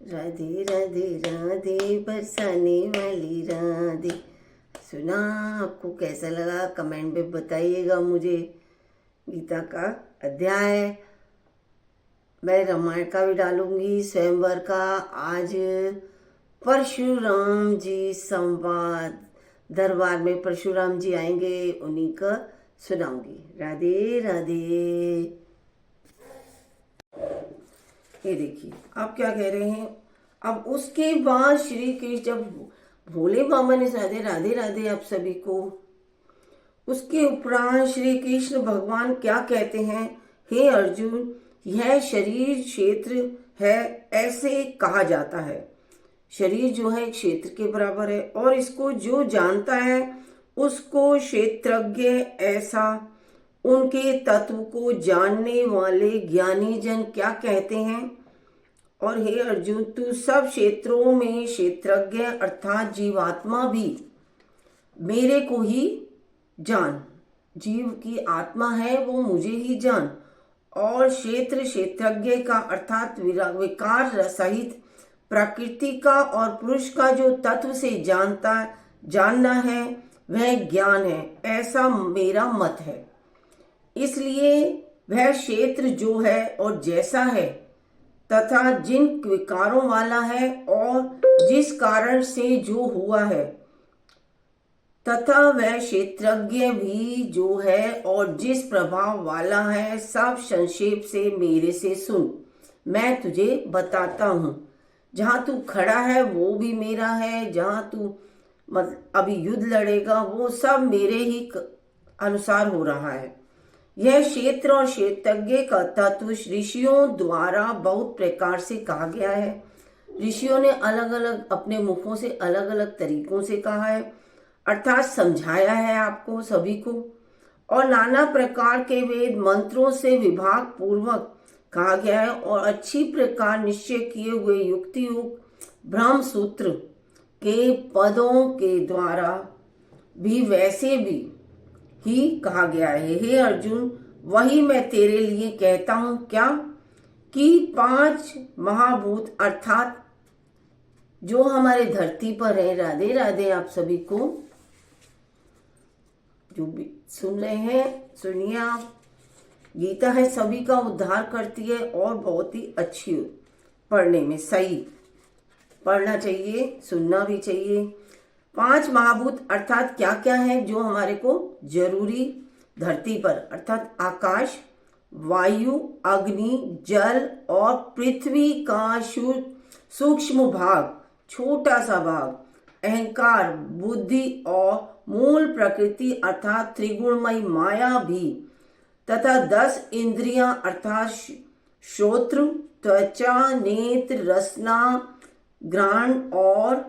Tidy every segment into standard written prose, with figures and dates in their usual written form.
राधे राधे राधे बरसाने वाली राधे। सुना? आपको कैसा लगा कमेंट में बताइएगा मुझे। गीता का अध्याय मैं रामायण का भी डालूंगी, स्वयंवर का। आज परशुराम जी संवाद, दरबार में परशुराम जी आएंगे, उन्हीं का सुनाऊंगी। राधे राधे। ये देखिए, आप क्या कह रहे हैं। अब उसके बाद श्री कृष्ण, जब भोले बाबा ने राधे राधे राधे आप सभी को, उसके उपरांत श्री कृष्ण भगवान क्या कहते हैं, हे अर्जुन, यह शरीर क्षेत्र है, ऐसे कहा जाता है। शरीर जो है क्षेत्र के बराबर है, और इसको जो जानता है उसको क्षेत्रज्ञ, ऐसा उनके तत्व को जानने वाले ज्ञानी जन क्या कहते हैं। और हे अर्जुन, तू सब क्षेत्रों में क्षेत्रज्ञ अर्थात जीवात्मा भी मेरे को ही जान। जीव की आत्मा है वो मुझे ही जान। और क्षेत्र क्षेत्रज्ञ का अर्थात विकार सहित प्रकृति का और पुरुष का जो तत्व से जानना है वह ज्ञान है, ऐसा मेरा मत है। इसलिए वह क्षेत्र जो है और जैसा है तथा जिन विकारों वाला है और जिस कारण से जो हुआ है, तथा वह क्षेत्रज्ञ भी जो है और जिस प्रभाव वाला है, सब संक्षेप से मेरे से सुन। मैं तुझे बताता हूँ। जहाँ तू खड़ा है वो भी मेरा है, जहाँ तू अभी युद्ध लड़ेगा वो सब मेरे ही अनुसार हो रहा है। यह क्षेत्र और क्षेत्रज्ञ का तत्व ऋषियों द्वारा बहुत प्रकार से कहा गया है। ऋषियों ने अलग अलग अपने मुखों से अलग अलग तरीकों से कहा है, अर्थात समझाया है आपको सभी को। और नाना प्रकार के वेद मंत्रों से विभाग पूर्वक कहा गया है, और अच्छी प्रकार निश्चय किए हुए युक्ति युक्त ब्रह्म सूत्र के पदों के द्वारा भी वैसे भी ही कहा गया है। हे अर्जुन, वही मैं तेरे लिए कहता हूं, क्या कि 5 महाभूत अर्थात जो हमारे धरती पर है। राधे राधे आप सभी को जो भी सुन रहे हैं, सुनिए आप। गीता है सभी का उद्धार करती है और बहुत ही अच्छी, पढ़ने में सही पढ़ना चाहिए, सुनना भी चाहिए। 5 महाभूत अर्थात क्या क्या है जो हमारे को जरूरी धरती पर, अर्थात आकाश, वायु, अग्नि, जल और पृथ्वी का सूक्ष्म भाग, छोटा सा भाग, अहंकार, बुद्धि और मूल प्रकृति अर्थात त्रिगुणमयी माया भी, तथा 10 इंद्रियां अर्थात श्रोत्र, त्वचा, नेत्र, रसना, घ्राण और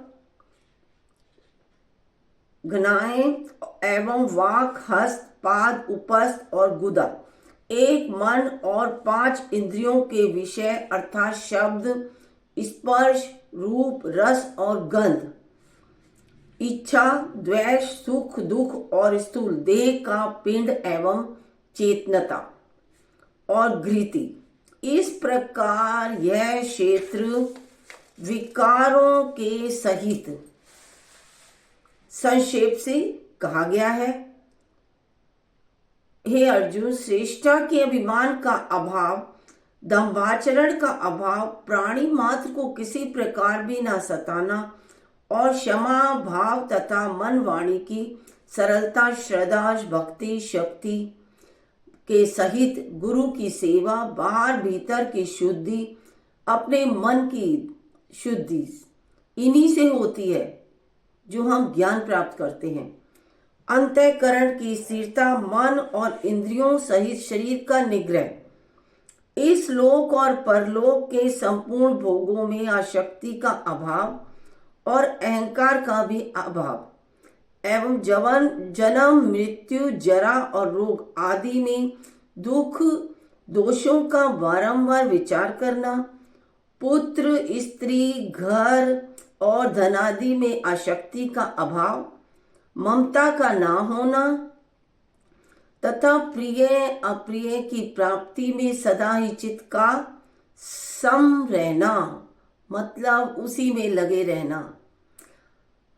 घ्राणें एवं वाक, हस्त, पाद, उपस्थ और गुदा, एक मन और 5 इंद्रियों के विषय अर्थात शब्द, स्पर्श, रूप, रस और गंध, इच्छा, द्वेष, सुख दुख और स्थूल देह का पिंड एवं चेतनता और घृति। इस प्रकार यह क्षेत्र विकारों के सहित संक्षेप से कहा गया है। हे अर्जुन, श्रेष्ठता के अभिमान का अभाव, दंभाचरण का अभाव, प्राणी मात्र को किसी प्रकार भी ना सताना और क्षमा भाव तथा मन वाणी की सरलता, श्रद्धा, भक्ति, शक्ति के सहित गुरु की सेवा, बाहर भीतर की शुद्धि, अपने मन की शुद्धि, इन्हीं से होती है जो हम ज्ञान प्राप्त करते हैं। अंतःकरण की स्थिरता, मन और इंद्रियों सहित शरीर का निग्रह, इस लोक और परलोक के संपूर्ण भोगों में आसक्ति का अभाव और अहंकार का भी अभाव एवं जन्म, मृत्यु, जरा और रोग आदि में दुख दोषों का बारंबार विचार करना, पुत्र, स्त्री, घर और धनादि में आसक्ति का अभाव, ममता का ना होना तथा प्रिय अप्रिय की प्राप्ति में सदा ही चित्त का सम रहना मतलब उसी में लगे रहना,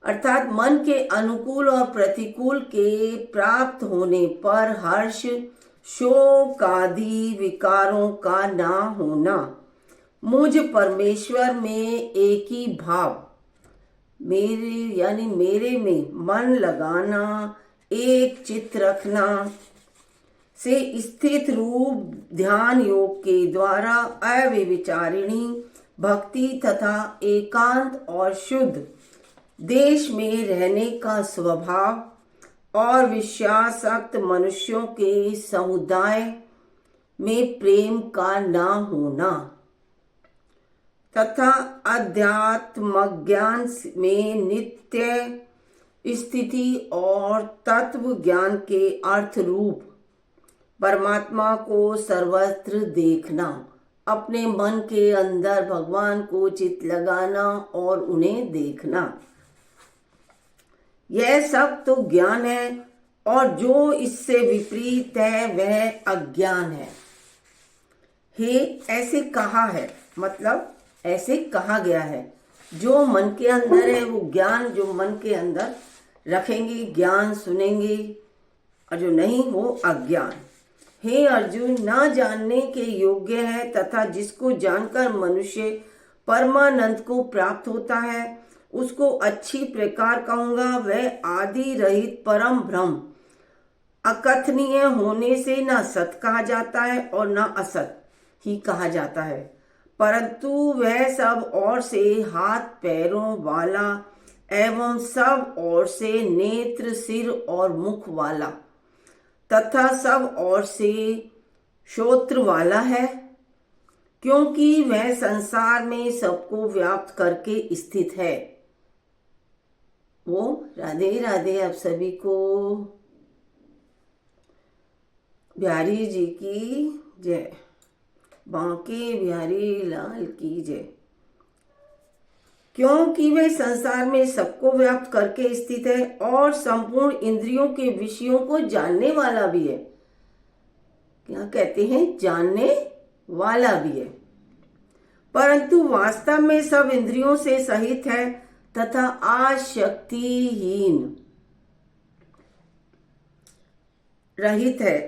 अर्थात मन के अनुकूल और प्रतिकूल के प्राप्त होने पर हर्ष, शोक आदि विकारों का ना होना, मुझ परमेश्वर में एक ही भाव, मेरे यानी मेरे में मन लगाना, एक चित्त रखना से स्थित रूप ध्यान योग के द्वारा अव्यभिचारिणी भक्ति तथा एकांत और शुद्ध देश में रहने का स्वभाव और विश्वासक्त मनुष्यों के समुदाय में प्रेम का ना होना तथा अध्यात्म ज्ञान में नित्य स्थिति और तत्व ज्ञान के अर्थ रूप परमात्मा को सर्वत्र देखना, अपने मन के अंदर भगवान को चित लगाना और उन्हें देखना, यह सब तो ज्ञान है और जो इससे विपरीत है वह अज्ञान है। हे ऐसे कहा है, मतलब ऐसे कहा गया है, जो मन के अंदर है वो ज्ञान, जो मन के अंदर रखेंगे ज्ञान सुनेंगे, और जो नहीं वो अज्ञान। हे अर्जुन, ना जानने के योग्य है तथा जिसको जानकर मनुष्य परमानंद को प्राप्त होता है उसको अच्छी प्रकार कहूंगा। वह आदि रहित परम ब्रह्म अकथनीय होने से ना सत कहा जाता है और ना असत ही कहा जाता है, परंतु वह सब ओर से हाथ पैरों वाला एवं सब ओर से नेत्र, सिर और मुख वाला तथा सब ओर से श्रोत्र वाला है, क्योंकि वह संसार में सबको व्याप्त करके स्थित है। वो राधे राधे आप सभी को। बिहारी जी की जय, बांके बिहारी लाल की जय। क्योंकि वह संसार में सबको व्याप्त करके स्थित है और संपूर्ण इंद्रियों के विषयों को जानने वाला भी है। क्या कहते हैं? जानने वाला भी है, परंतु वास्तव में सब इंद्रियों से सहित है तथा आशक्तिहीन रहित है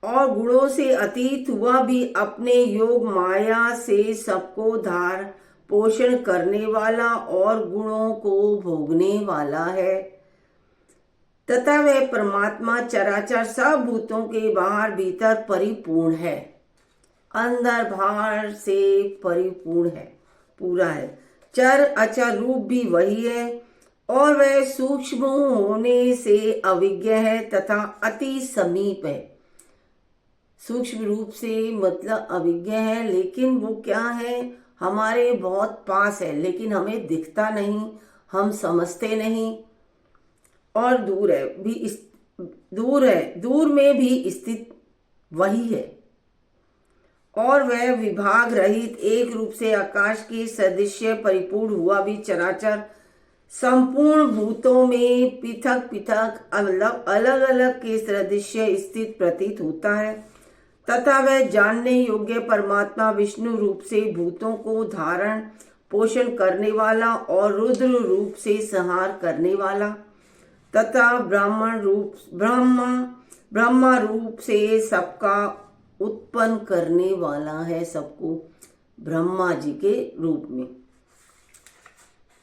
और गुणों से अतीत हुआ भी अपने योग माया से सबको धार पोषण करने वाला और गुणों को भोगने वाला है तथा वह परमात्मा चराचर सब भूतों के बाहर भीतर परिपूर्ण है, अंदर बाहर से परिपूर्ण है, पूरा है। चर अचर रूप भी वही है और वह सूक्ष्म होने से अविज्ञ है तथा अति समीप है। सूक्ष्म रूप से मतलब अविज्ञ है, लेकिन वो क्या है? हमारे बहुत पास है, लेकिन हमें दिखता नहीं, हम समझते नहीं, और दूर है भी, दूर है, दूर में भी स्थित वही है। और वह विभाग रहित एक रूप से आकाश के सदृश्य परिपूर्ण हुआ भी चराचर संपूर्ण भूतों में पृथक पृथक अलग अलग के सदृश्य स्थित प्रतीत होता है तथा वह जानने योग्य परमात्मा विष्णु रूप से भूतों को धारण पोषण करने वाला और रुद्र रूप से संहार करने वाला तथा ब्रह्मा रूप से सबका उत्पन्न करने वाला है, सबको ब्रह्मा जी के रूप में।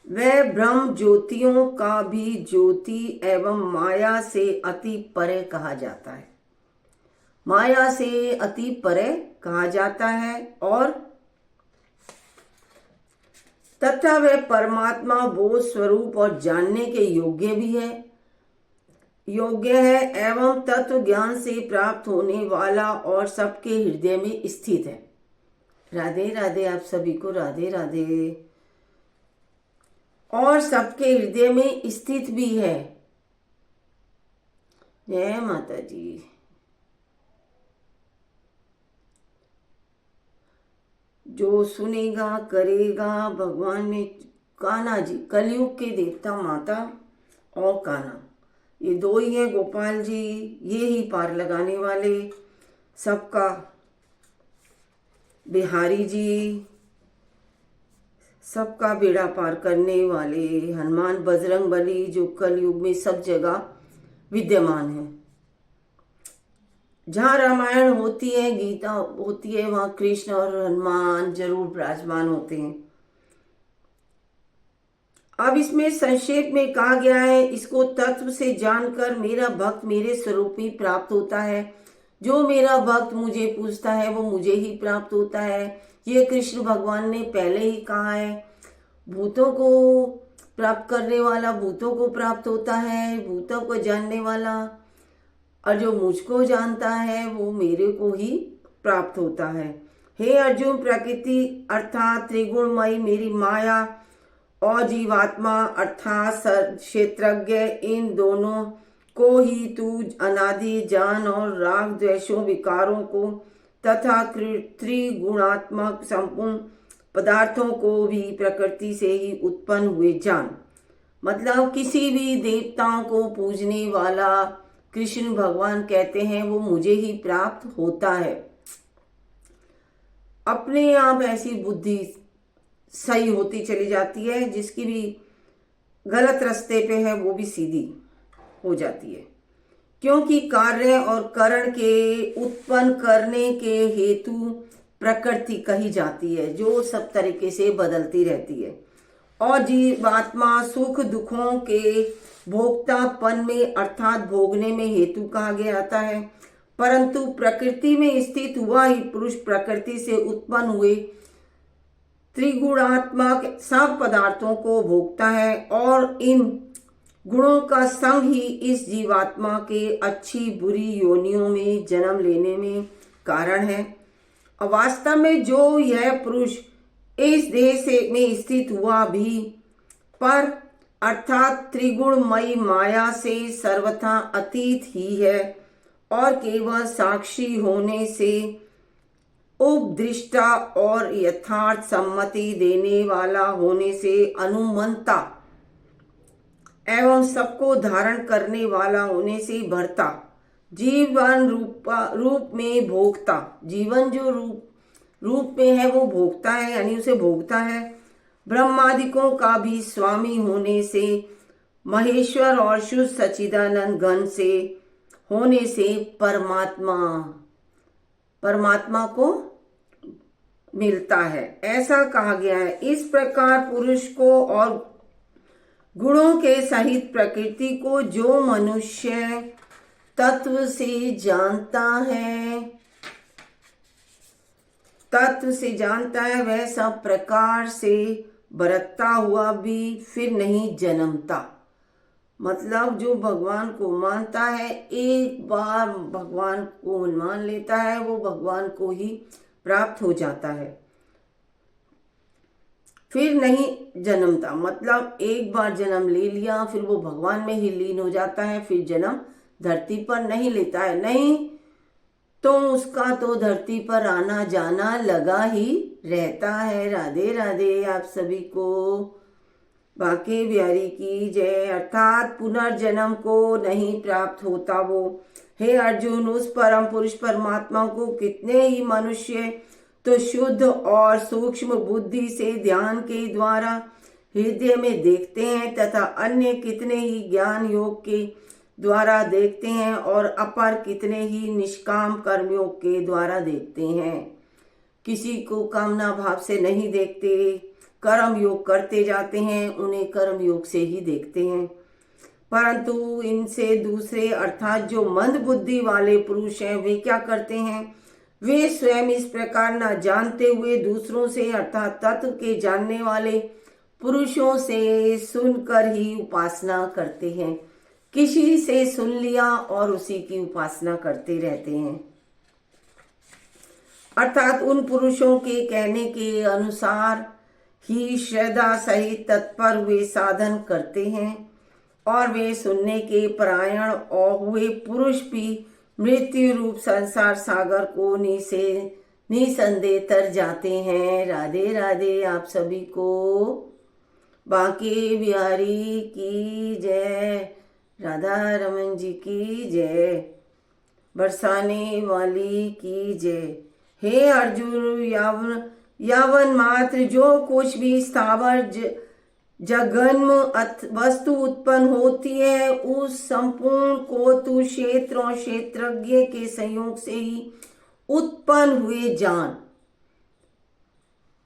वह ब्रह्म ज्योतियों का भी ज्योति एवं माया से अति परे कहा जाता है, माया से अति परे कहा जाता है। और तथा वह परमात्मा बोध स्वरूप और जानने के योग्य भी है, योग्य है एवं तत्व ज्ञान से प्राप्त होने वाला और सबके हृदय में स्थित है। राधे राधे आप सभी को, राधे राधे। और सबके हृदय में स्थित भी है। जय माता जी। जो सुनेगा करेगा, भगवान ने कान्हा जी, कलयुग के देवता माता और कान्हा, ये दो ही हैं, गोपाल जी, ये ही पार लगाने वाले सबका। बिहारी जी सबका बेड़ा पार करने वाले हनुमान बजरंग बली जो कलयुग में सब जगह विद्यमान है। जहाँ रामायण होती है, गीता होती है, वहाँ कृष्ण और हनुमान जरूर विराजमान होते हैं। अब इसमें संक्षेप में कहा गया है, इसको तत्व से जानकर मेरा भक्त मेरे स्वरूप ही प्राप्त होता है। जो मेरा भक्त मुझे पूछता है वो मुझे ही प्राप्त होता है। ये कृष्ण भगवान ने पहले ही कहा है। भूतों को प्राप्त करने वाला भूतों को प्राप्त होता है, भूतों को जानने वाला और जो मुझको जानता है वो मेरे को ही प्राप्त होता है। हे अर्जुन, प्रकृति अर्थात त्रिगुणमयी मेरी माया और जीवात्मा अर्थात क्षेत्रज्ञ, इन दोनों को ही तू अनादि जान और राग द्वेषों विकारों को तथा त्रिगुणात्मक संपूर्ण पदार्थों को भी प्रकृति से ही उत्पन्न हुए जान। मतलब किसी भी देवताओं को पूजने वाला कृष्ण भगवान कहते हैं वो मुझे ही प्राप्त होता है। अपने आप ऐसी बुद्धि सही होती चली जाती है, जिसकी भी गलत रास्ते पे है वो भी सीधी हो जाती है। क्योंकि कार्य और करण के उत्पन्न करने के हेतु प्रकृति कही जाती है, जो सब तरीके से बदलती रहती है। और जीवात्मा सुख दुखों के भोक्तापन में अर्थात भोगने में हेतु कहा गया जाता है। परंतु प्रकृति में स्थित हुआ ही पुरुष प्रकृति से उत्पन्न हुए त्रिगुणात्मक सब पदार्थों को भोगता है और इन गुणों का संग ही इस जीवात्मा के अच्छी बुरी योनियों में जन्म लेने में कारण है। और वास्तव में जो यह पुरुष इस देह से में स्थित हुआ भी पर अर्थात त्रिगुणमयी माया से सर्वथा अतीत ही है और केवल साक्षी होने से उपदृष्टा और यथार्थ सम्मति देने वाला होने से अनुमंता एवं सबको धारण करने वाला होने से भरता, जीवन रूप में भोगता, जीवन जो रूप में है वो भोगता है यानी उसे भोगता है। ब्रह्मादिकों का भी स्वामी होने से महेश्वर और शुद्ध सच्चिदानंद घन से होने से परमात्मा को मिलता है, ऐसा कहा गया है। इस प्रकार पुरुष को और गुणों के सहित प्रकृति को जो मनुष्य तत्व से जानता है वह सब प्रकार से बरतता हुआ भी फिर नहीं जन्मता। मतलब जो भगवान को मानता है, एक बार भगवान को मान लेता है, वो भगवान को ही प्राप्त हो जाता है, फिर नहीं जन्मता। मतलब एक बार जन्म ले लिया फिर वो भगवान में ही लीन हो जाता है, फिर जन्म धरती पर नहीं लेता है। नहीं तो उसका तो धरती पर आना जाना लगा ही रहता है। राधे राधे आप सभी को। बांके बिहारी की जय। अर्थात पुनर्जन्म को नहीं प्राप्त होता वो। हे अर्जुन, उस परम पुरुष परमात्मा को कितने ही मनुष्य तो शुद्ध और सूक्ष्म बुद्धि से ध्यान के द्वारा हृदय में देखते हैं तथा अन्य कितने ही ज्ञान योग के द्वारा देखते हैं और अपर कितने ही निष्काम कर्मयोग के द्वारा देखते हैं। किसी को कामना भाव से नहीं देखते, कर्म योग करते जाते हैं, उन्हें कर्म योग से ही देखते हैं। परंतु इनसे दूसरे अर्थात जो मंद बुद्धि वाले पुरुष हैं वे क्या करते हैं, वे स्वयं इस प्रकार न जानते हुए दूसरों से अर्थात तत्व के जानने वाले पुरुषों से सुनकर ही उपासना करते हैं। किसी से सुन लिया और उसी की उपासना करते रहते हैं। अर्थात उन पुरुषों के कहने के अनुसार ही श्रद्धा सहित तत्पर वे साधन करते हैं और वे सुनने के परायण और हुए पुरुष भी मृत्यु रूप संसार सागर को निसंदेह तर जाते हैं। राधे राधे आप सभी को। बांके बिहारी की जय। राधा रमन जी की जय। बरसाने वाली की जय। हे अर्जुन, यावन मात्र जो कुछ भी स्थावर जगन्म वस्तु उत्पन्न होती है, उस संपूर्ण को तू क्षेत्र और क्षेत्रज्ञ के संयोग से ही उत्पन्न हुए जान।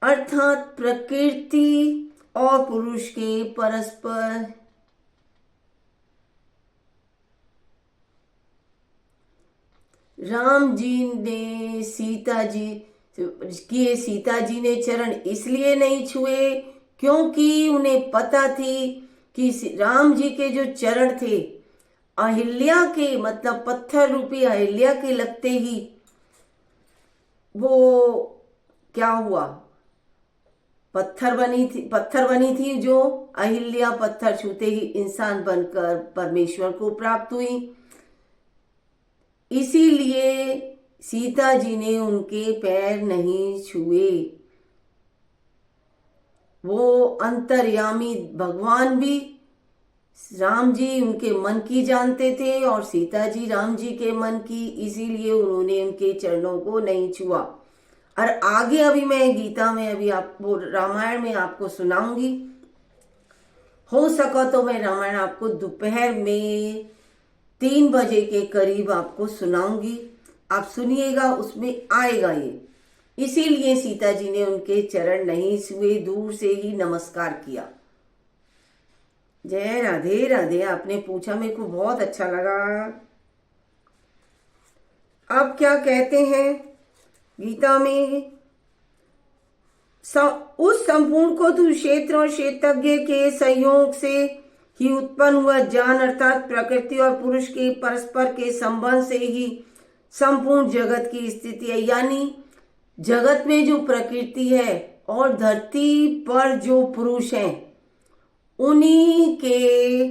अर्थात प्रकृति और पुरुष के परस्पर राम जी ने सीता जी ने चरण इसलिए नहीं छुए क्योंकि उन्हें पता थी कि राम जी के जो चरण थे अहिल्या के, मतलब पत्थर रूपी अहिल्या के लगते ही वो क्या हुआ, पत्थर बनी थी जो अहिल्या पत्थर छूते ही इंसान बनकर परमेश्वर को प्राप्त हुई। इसीलिए सीता जी ने उनके पैर नहीं छुए। वो अंतर्यामी भगवान भी राम जी उनके मन की जानते थे और सीता जी राम जी के मन की, इसीलिए उन्होंने उनके चरणों को नहीं छुआ। और आगे अभी मैं गीता में अभी आपको रामायण में आपको सुनाऊंगी। हो सका तो मैं रामायण आपको दोपहर में 3 बजे के करीब आपको सुनाऊंगी, आप सुनिएगा, उसमें आएगा ये। इसीलिए सीता जी ने उनके चरण नहीं छुए, दूर से ही नमस्कार किया। जय राधे राधे। आपने पूछा, मेरे को बहुत अच्छा लगा। अब क्या कहते हैं गीता में, उस संपूर्ण को तू क्षेत्र और क्षेत्रज्ञ के संयोग से ही उत्पन्न हुआ जान, अर्थात प्रकृति और पुरुष के परस्पर के संबंध से ही संपूर्ण जगत की स्थिति है। यानी जगत में जो प्रकृति है और धरती पर जो पुरुष हैं, उन्हीं के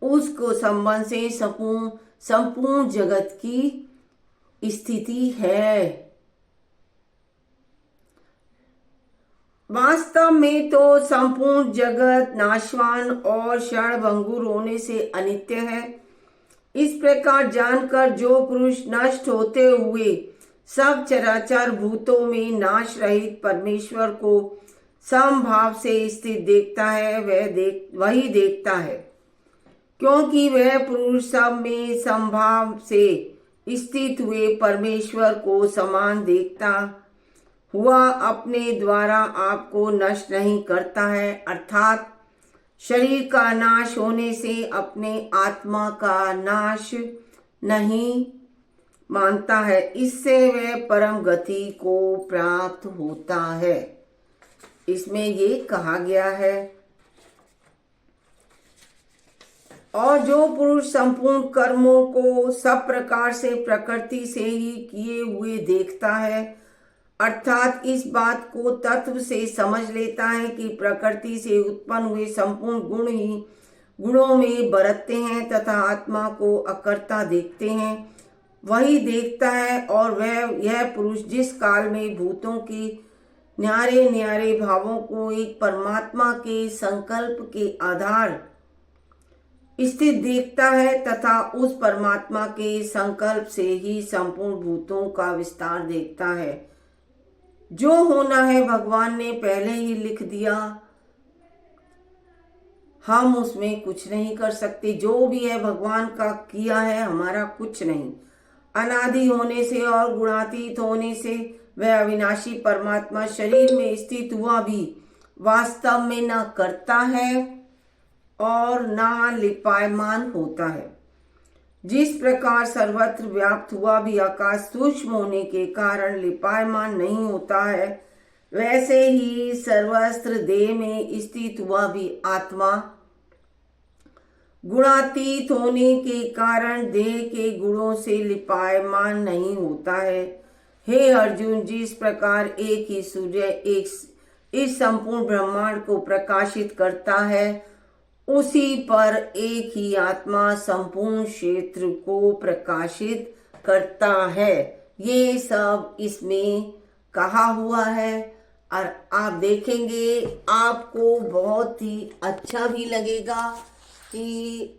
उसको संबंध से संपूर्ण जगत की स्थिति है। वास्तव में तो संपूर्ण जगत नाशवान और क्षणभंगुर होने से अनित्य है। इस प्रकार जानकर जो पुरुष नष्ट होते हुए सब चराचर भूतों में नाश रहित परमेश्वर को समभाव से स्थित देखता है, वही देखता है, क्योंकि वह पुरुष सब में समभाव से स्थित हुए परमेश्वर को समान देखता हुआ अपने द्वारा आपको नष्ट नहीं करता है। अर्थात शरीर का नाश होने से अपने आत्मा का नाश नहीं मानता है, इससे वह परम गति को प्राप्त होता है। इसमें ये कहा गया है। और जो पुरुष संपूर्ण कर्मों को सब प्रकार से प्रकृति से ही किए हुए देखता है, अर्थात इस बात को तत्व से समझ लेता है कि प्रकृति से उत्पन्न हुए संपूर्ण गुण ही गुणों में बरतते हैं तथा आत्मा को अकर्ता देखते हैं, वही देखता है। और वह यह पुरुष जिस काल में भूतों के न्यारे न्यारे भावों को एक परमात्मा के संकल्प के आधार स्थित देखता है तथा उस परमात्मा के संकल्प से ही संपूर्ण भूतों का विस्तार देखता है। जो होना है भगवान ने पहले ही लिख दिया, हम उसमें कुछ नहीं कर सकते। जो भी है भगवान का किया है, हमारा कुछ नहीं। अनादि होने से और गुणातीत होने से वह अविनाशी परमात्मा शरीर में स्थित हुआ भी वास्तव में न करता है और ना लिपायमान होता है। जिस प्रकार सर्वत्र व्याप्त हुआ भी आकाश सूक्ष्म होने के कारण लिपायमान नहीं होता है, वैसे ही सर्वस्त्र देह में स्थित हुआ भी आत्मा गुणातीत होने के कारण देह के गुणों से लिपायमान नहीं होता है। हे अर्जुन, जिस प्रकार एक ही सूर्य इस संपूर्ण ब्रह्मांड को प्रकाशित करता है, उसी पर एक ही आत्मा संपूर्ण क्षेत्र को प्रकाशित करता है। ये सब इसमें कहा हुआ है और आप देखेंगे आपको बहुत ही अच्छा भी लगेगा कि